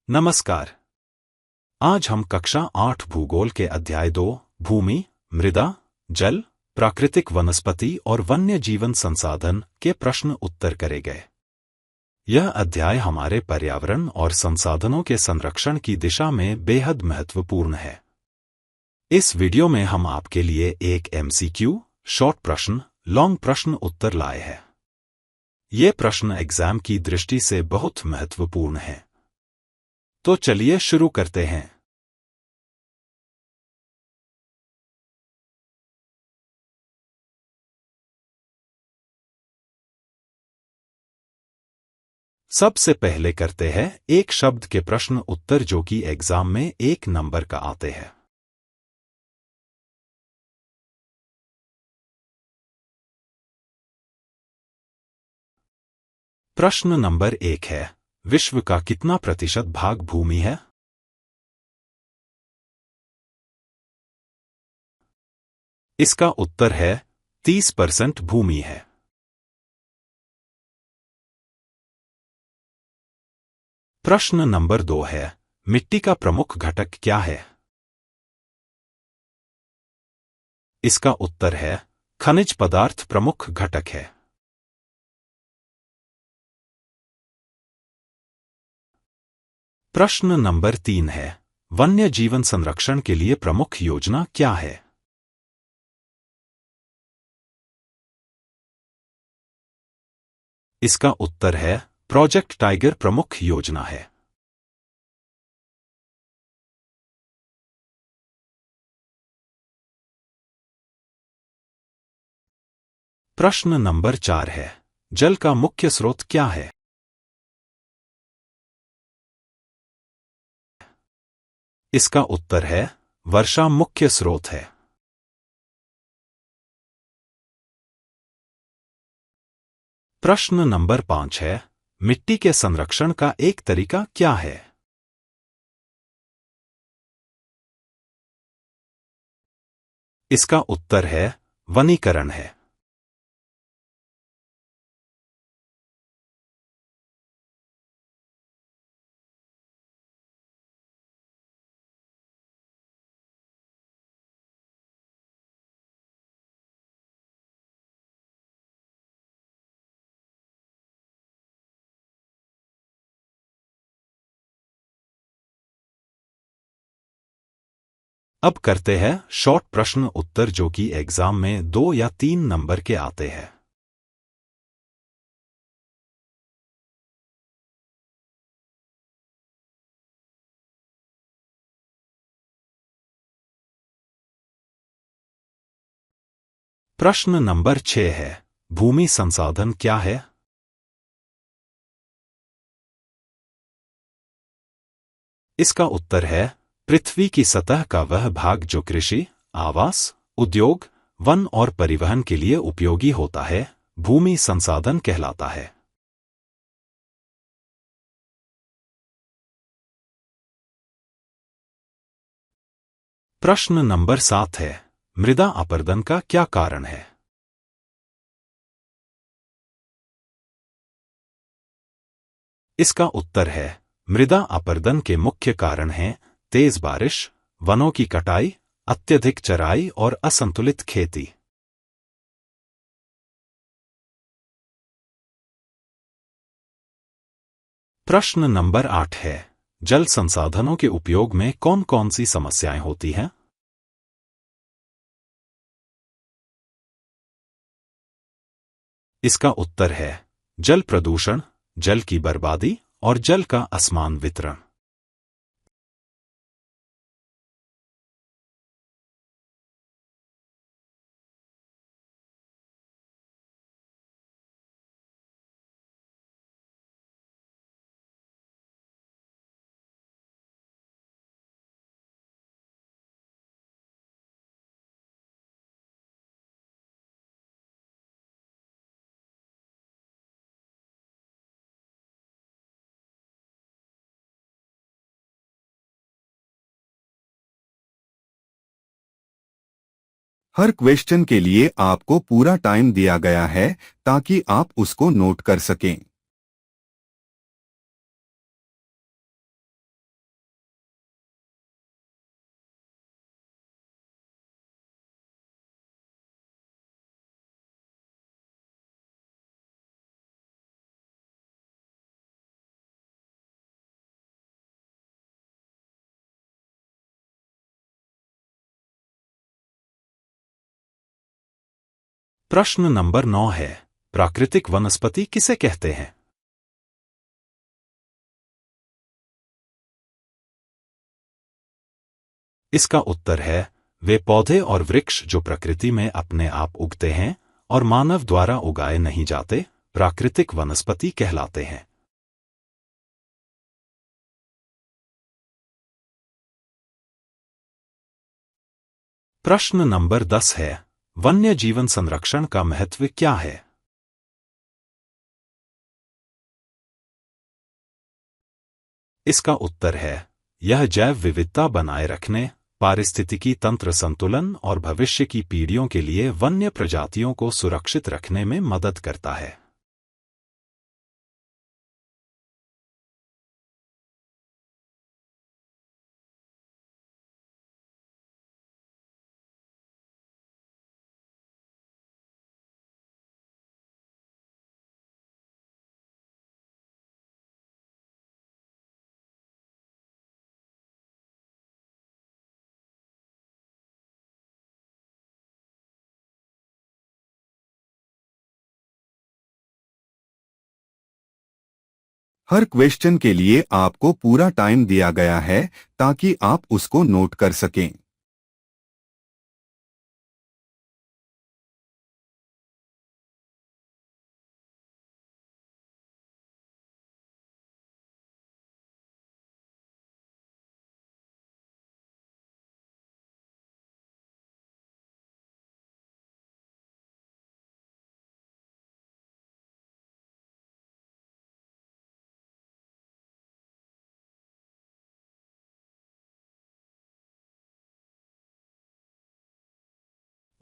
नमस्कार। आज हम कक्षा 8 भूगोल के अध्याय 2 भूमि, मृदा, जल, प्राकृतिक वनस्पति और वन्य जीवन संसाधन के प्रश्न उत्तर करेंगे। यह अध्याय हमारे पर्यावरण और संसाधनों के संरक्षण की दिशा में बेहद महत्वपूर्ण है। इस वीडियो में हम आपके लिए एक एमसीक्यू, शॉर्ट प्रश्न, लॉन्ग प्रश्न उत्तर लाए हैं। ये प्रश्न एग्जाम की दृष्टि से बहुत महत्वपूर्ण हैं। तो चलिए शुरू करते हैं। सबसे पहले करते हैं एक शब्द के प्रश्न उत्तर जो कि एग्जाम में 1 नंबर का आते हैं। प्रश्न नंबर 1 है, विश्व का कितना प्रतिशत भाग भूमि है? इसका उत्तर है 30% भूमि है। प्रश्न नंबर 2 है, मिट्टी का प्रमुख घटक क्या है? इसका उत्तर है खनिज पदार्थ प्रमुख घटक है। प्रश्न नंबर 3 है, वन्य जीवन संरक्षण के लिए प्रमुख योजना क्या है? इसका उत्तर है प्रोजेक्ट टाइगर प्रमुख योजना है। प्रश्न नंबर 4 है, जल का मुख्य स्रोत क्या है? इसका उत्तर है वर्षा मुख्य स्रोत है। प्रश्न नंबर 5 है, मिट्टी के संरक्षण का एक तरीका क्या है? इसका उत्तर है वनीकरण है। अब करते हैं शॉर्ट प्रश्न उत्तर जो कि एग्जाम में 2 या 3 नंबर के आते हैं। प्रश्न नंबर 6 है, भूमि संसाधन क्या है? इसका उत्तर है पृथ्वी की सतह का वह भाग जो कृषि, आवास, उद्योग, वन और परिवहन के लिए उपयोगी होता है, भूमि संसाधन कहलाता है। प्रश्न नंबर 7 है, मृदा अपरदन का क्या कारण है? इसका उत्तर है मृदा अपरदन के मुख्य कारण हैं तेज बारिश, वनों की कटाई, अत्यधिक चराई और असंतुलित खेती। प्रश्न नंबर 8 है, जल संसाधनों के उपयोग में कौन कौन सी समस्याएं होती हैं? इसका उत्तर है जल प्रदूषण, जल की बर्बादी और जल का असमान वितरण। हर क्वेश्चन के लिए आपको पूरा टाइम दिया गया है ताकि आप उसको नोट कर सकें। प्रश्न नंबर 9 है, प्राकृतिक वनस्पति किसे कहते हैं? इसका उत्तर है, वे पौधे और वृक्ष जो प्रकृति में अपने आप उगते हैं और मानव द्वारा उगाए नहीं जाते, प्राकृतिक वनस्पति कहलाते हैं। प्रश्न नंबर 10 है, वन्य जीवन संरक्षण का महत्व क्या है? इसका उत्तर है, यह जैव विविधता बनाए रखने, पारिस्थितिकी तंत्र संतुलन और भविष्य की पीढ़ियों के लिए वन्य प्रजातियों को सुरक्षित रखने में मदद करता है। हर क्वेश्चन के लिए आपको पूरा टाइम दिया गया है ताकि आप उसको नोट कर सकें।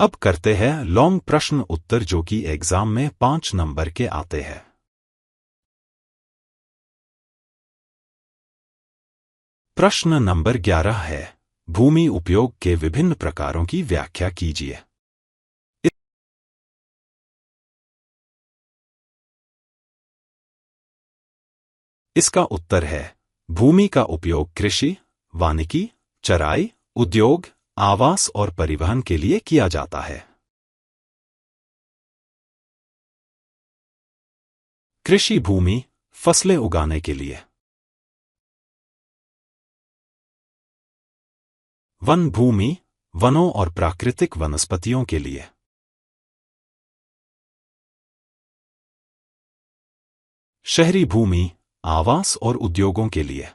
अब करते हैं लॉन्ग प्रश्न उत्तर जो कि एग्जाम में 5 नंबर के आते हैं। प्रश्न नंबर 11 है, भूमि उपयोग के विभिन्न प्रकारों की व्याख्या कीजिए। इसका उत्तर है, भूमि का उपयोग कृषि, वानिकी, चराई, उद्योग, आवास और परिवहन के लिए किया जाता है। कृषि भूमि, फसलें उगाने के लिए। वन भूमि, वनों और प्राकृतिक वनस्पतियों के लिए। शहरी भूमि, आवास और उद्योगों के लिए।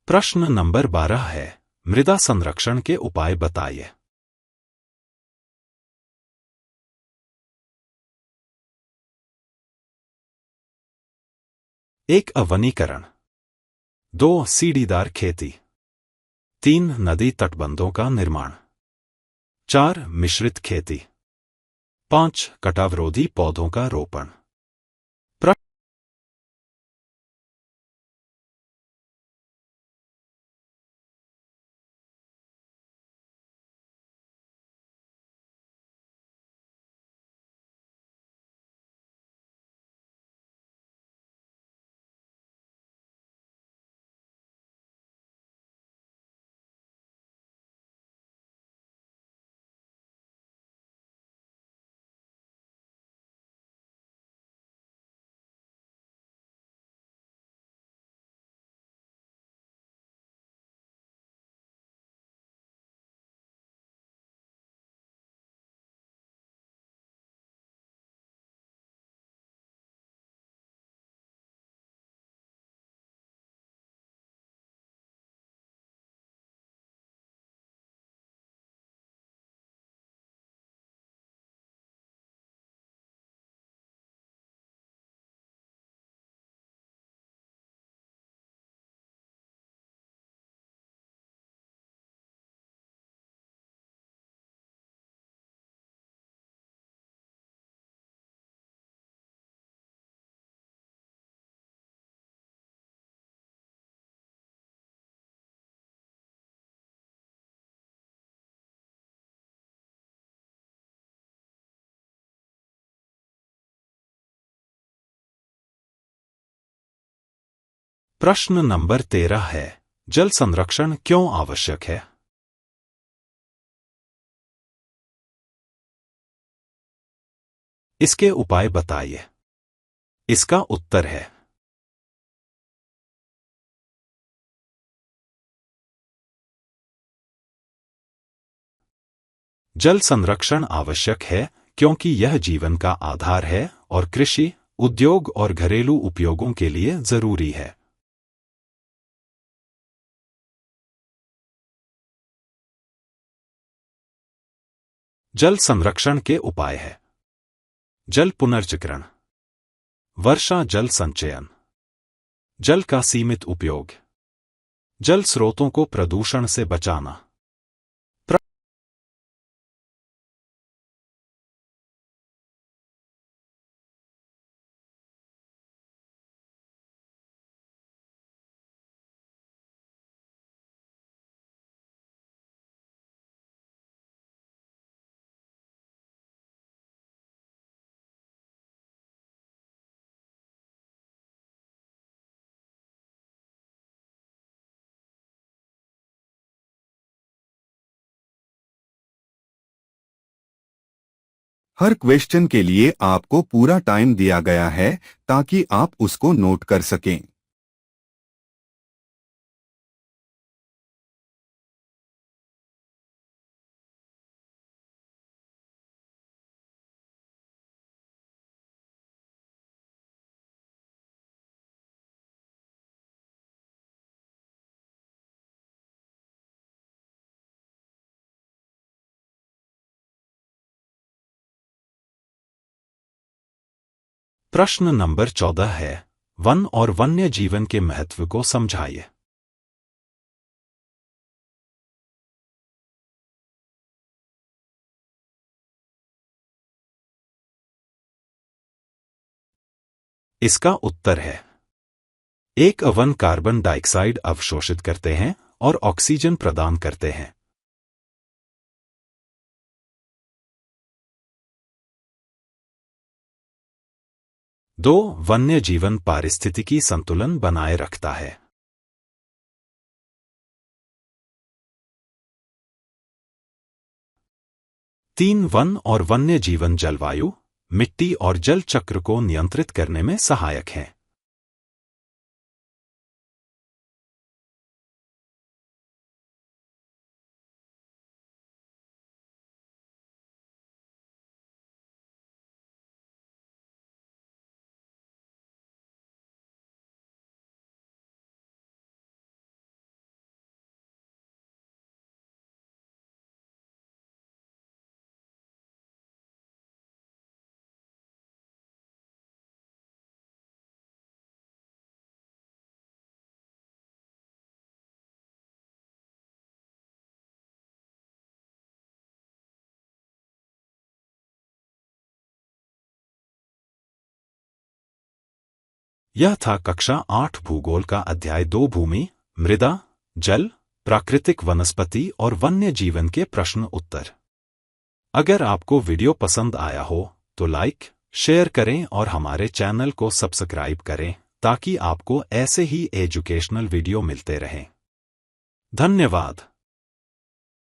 प्रश्न नंबर 12 है, मृदा संरक्षण के उपाय बताइए। एक अवनीकरण, 2 सीढ़ीदार खेती, 3 नदी तटबंधों का निर्माण, 4 मिश्रित खेती, 5 कटावरोधी पौधों का रोपण। प्रश्न नंबर 13 है, जल संरक्षण क्यों आवश्यक है? इसके उपाय बताइए। इसका उत्तर है जल संरक्षण आवश्यक है क्योंकि यह जीवन का आधार है और कृषि, उद्योग और घरेलू उपयोगों के लिए जरूरी है। जल संरक्षण के उपाय है: जल पुनर्चक्रण, वर्षा जल संचयन, जल का सीमित उपयोग, जल स्रोतों को प्रदूषण से बचाना। हर क्वेश्चन के लिए आपको पूरा टाइम दिया गया है ताकि आप उसको नोट कर सकें। प्रश्न नंबर 14 है, वन और वन्य जीवन के महत्व को समझाइए। इसका उत्तर है एक वन कार्बन डाइऑक्साइड अवशोषित करते हैं और ऑक्सीजन प्रदान करते हैं। दो, वन्य जीवन पारिस्थितिकी संतुलन बनाए रखता है। तीन, वन और वन्य जीवन जलवायु, मिट्टी और जल चक्र को नियंत्रित करने में सहायक हैं। यह था कक्षा 8 भूगोल का अध्याय 2 भूमि, मृदा, जल, प्राकृतिक वनस्पति और वन्य जीवन के प्रश्न उत्तर। अगर आपको वीडियो पसंद आया हो तो लाइक, शेयर करें और हमारे चैनल को सब्सक्राइब करें ताकि आपको ऐसे ही एजुकेशनल वीडियो मिलते रहें। धन्यवाद।